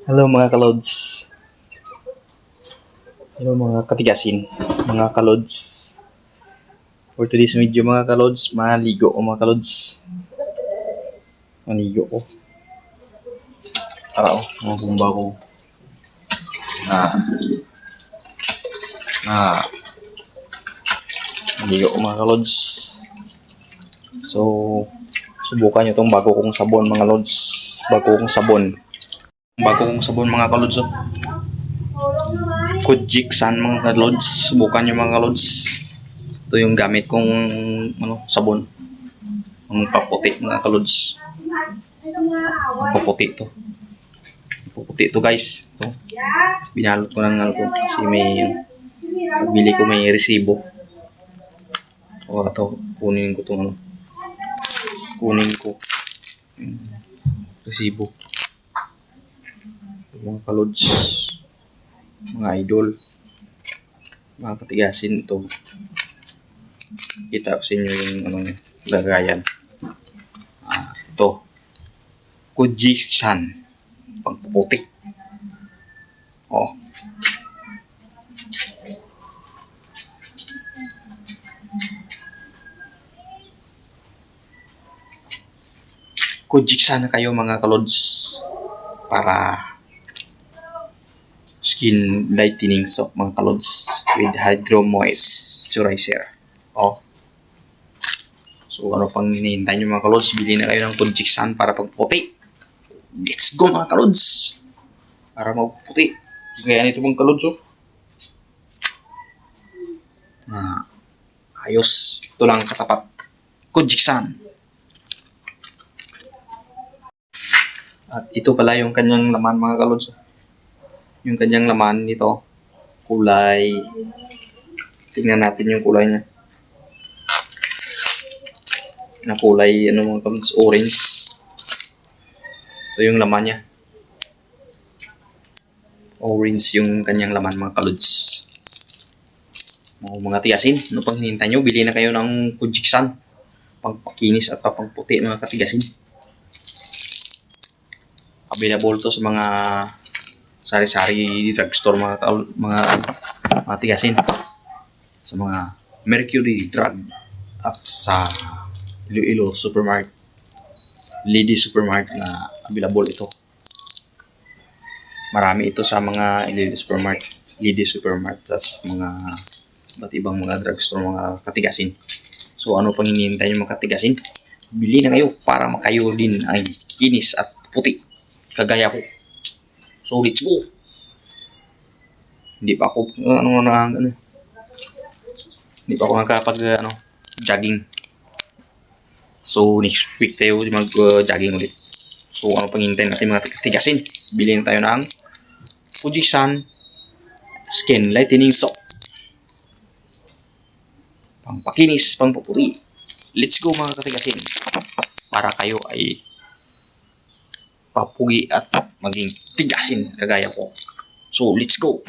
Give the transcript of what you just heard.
Hello mga kalods. Hello mga katigasin. Mga kalods. For today's video mga kalods, maligo ko mga kalods. Maligo ko. Tara o, mga bumba ko. Maligo ko mga kalods. So, subukan nyo itong bago kong sabon mga lods. Bago kong sabon mga kalods. Oh. Kujiksan mga lods. Subukan nyo mga lods. Ito yung gamit kong sabon. Ang paputi mga kalods. Paputi ito. Paputi ito guys. Ito. Binalot ko ng to kasi pagbili ko may resibo. O ito, kunin ko itong kunin ko resibo. Mga kalods, mga idol, mga katigasin ito. Kita ko sa inyo yung lagayan. Ito, Kujiksan pangpuputi. Oh. Kujiksan na kayo mga kalods para skin lightening soap mga kalods with hydro moisturizer. Oh. So ano pang hinihintay nyo mga kalods? Bili na kayo ng Kujiksan para pagputi. Let's go mga kalods! Para magputi. Gaya nito mga kalods. Oh. Ayos. Ito lang katapat. Kujiksan. At ito pala yung kanyang laman mga kalods. Yung kanyang laman nito. Kulay. Tingnan natin yung kulay niya. Na kulay mga kalods, orange. Ito yung laman niya. Orange yung kanyang laman mga kalods. Mga tigasin, ano pang hinihintay nyo? Bili na kayo ng Kujiksan. Pangpakinis at pangputi mga katigasin. Available to sa mga sari-sari drugstore mga tigasin. Sa mga Mercury Drug at sa Iloilo Supermarket. Lady Supermarket na available ito. Marami ito sa mga Lady Supermarket at mga iba't ibang mga drugstore mga katigasin. So ano pang hinihintay nyo mga katigasin? Bili na kayo para makayo din ay kinis at puti. Kagaya ko. So let's go. Hindi pa ako hindi pa ako nakapag jogging. So next week tayo mag-jogging ulit. So ano pang hinihintay natin mga katigasin? Bili na tayo ng Kujiksan Skin Lightening Soap. Pangpakinis, pangpuputi. Let's go mga katigasin. Para kayo ay papugi at maging tigasin kagaya ko. So let's go.